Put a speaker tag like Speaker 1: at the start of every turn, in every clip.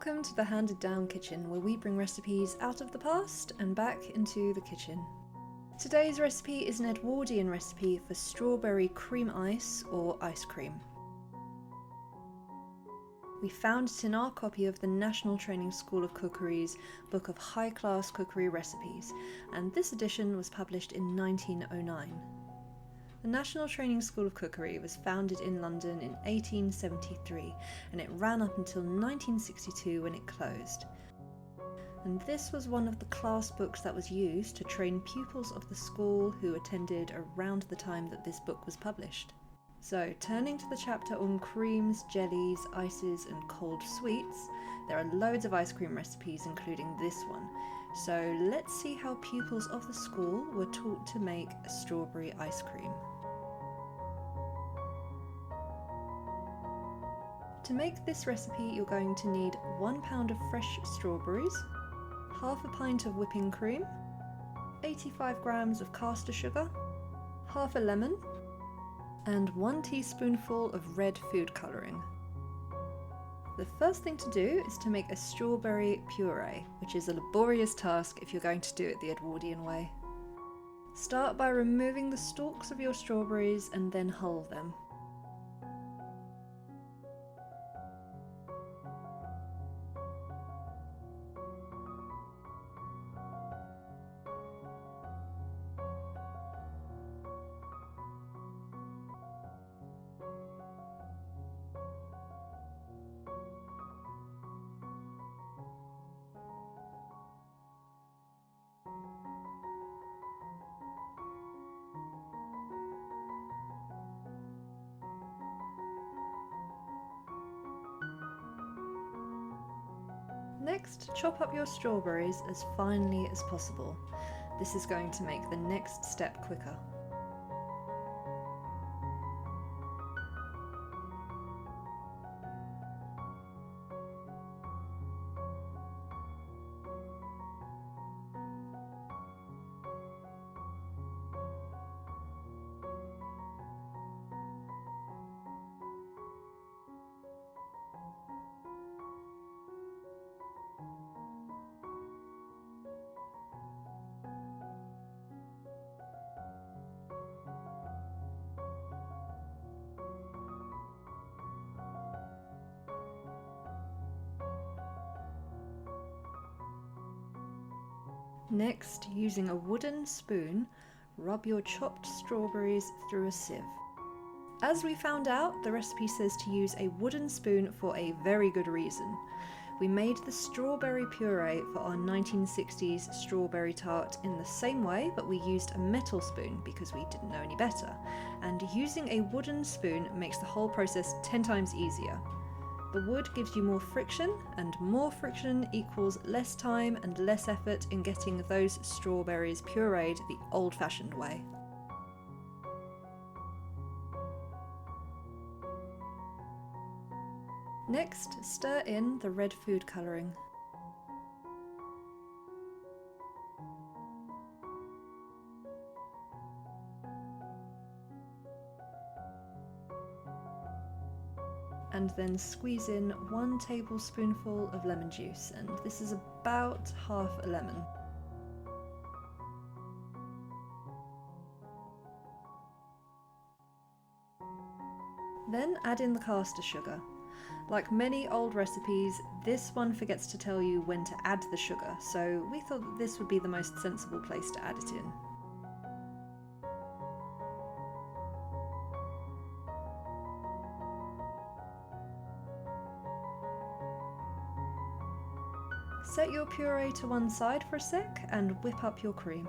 Speaker 1: Welcome to the Handed Down Kitchen, where we bring recipes out of the past and back into the kitchen. Today's recipe is an Edwardian recipe for strawberry cream ice or ice cream. We found it in our copy of the National Training School of Cookery's Book of High-Class Cookery Recipes, and this edition was published in 1909. The National Training School of Cookery was founded in London in 1873, and it ran up until 1962 when it closed. And this was one of the class books that was used to train pupils of the school who attended around the time that this book was published. So, turning to the chapter on creams, jellies, ices and cold sweets, there are loads of ice cream recipes including this one. So let's see how pupils of the school were taught to make a strawberry ice cream. To make this recipe, you're going to need 1 pound of fresh strawberries, half a pint of whipping cream, 85 grams of caster sugar, half a lemon, and 1 teaspoonful of red food colouring. The first thing to do is to make a strawberry puree, which is a laborious task if you're going to do it the Edwardian way. Start by removing the stalks of your strawberries and then hull them. Next, chop up your strawberries as finely as possible. This is going to make the next step quicker. Next, using a wooden spoon, rub your chopped strawberries through a sieve. As we found out, the recipe says to use a wooden spoon for a very good reason. We made the strawberry puree for our 1960s strawberry tart in the same way, but we used a metal spoon because we didn't know any better. And using a wooden spoon makes the whole process 10 times easier. The wood gives you more friction, and more friction equals less time and less effort in getting those strawberries pureed the old-fashioned way. Next, stir in the red food colouring. And then squeeze in 1 tablespoonful of lemon juice, and this is about half a lemon. Then add in the caster sugar. Like many old recipes, this one forgets to tell you when to add the sugar, so we thought that this would be the most sensible place to add it in. Set your puree to one side for a sec and whip up your cream.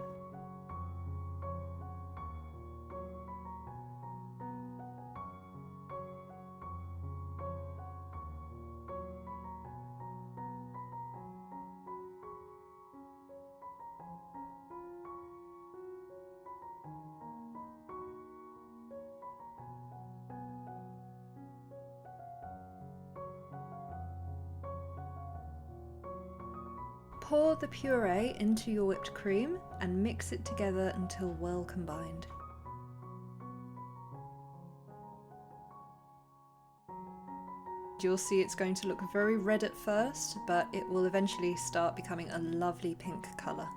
Speaker 1: Pour the puree into your whipped cream and mix it together until well combined. you'll see it's going to look very red at first, but it will eventually start becoming a lovely pink colour.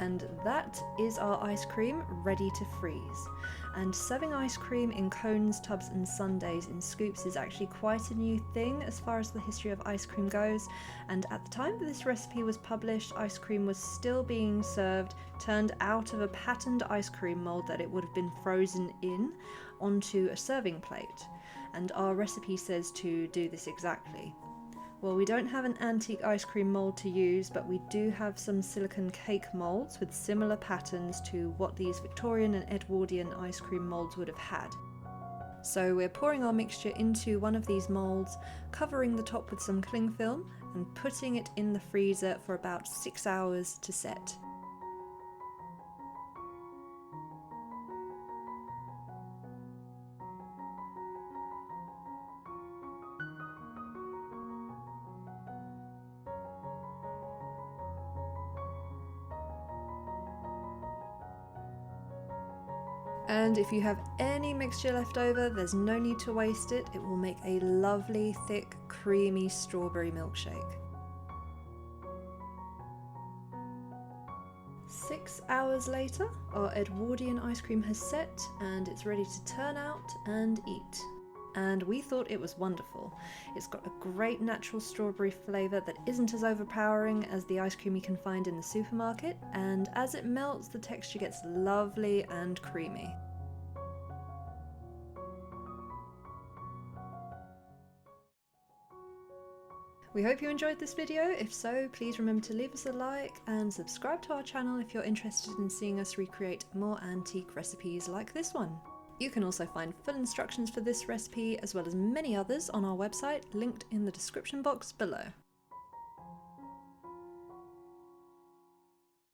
Speaker 1: And that is our ice cream ready to freeze. And serving ice cream in cones, tubs and sundaes in scoops is actually quite a new thing as far as the history of ice cream goes, and at the time that this recipe was published, ice cream was still being served turned out of a patterned ice cream mould that it would have been frozen in onto a serving plate, and our recipe says to do this exactly. Well, we don't have an antique ice cream mould to use, but we do have some silicone cake moulds with similar patterns to what these Victorian and Edwardian ice cream moulds would have had. So we're pouring our mixture into one of these moulds, covering the top with some cling film and putting it in the freezer for about 6 hours to set. And if you have any mixture left over, there's no need to waste it. It will make a lovely, thick, creamy strawberry milkshake. 6 hours later, our Edwardian ice cream has set and it's ready to turn out and eat. And we thought it was wonderful. It's got a great natural strawberry flavour that isn't as overpowering as the ice cream you can find in the supermarket, and as it melts, the texture gets lovely and creamy. We hope you enjoyed this video. If so, please remember to leave us a like and subscribe to our channel if you're interested in seeing us recreate more antique recipes like this one. You can also find full instructions for this recipe as well as many others on our website, linked in the description box below.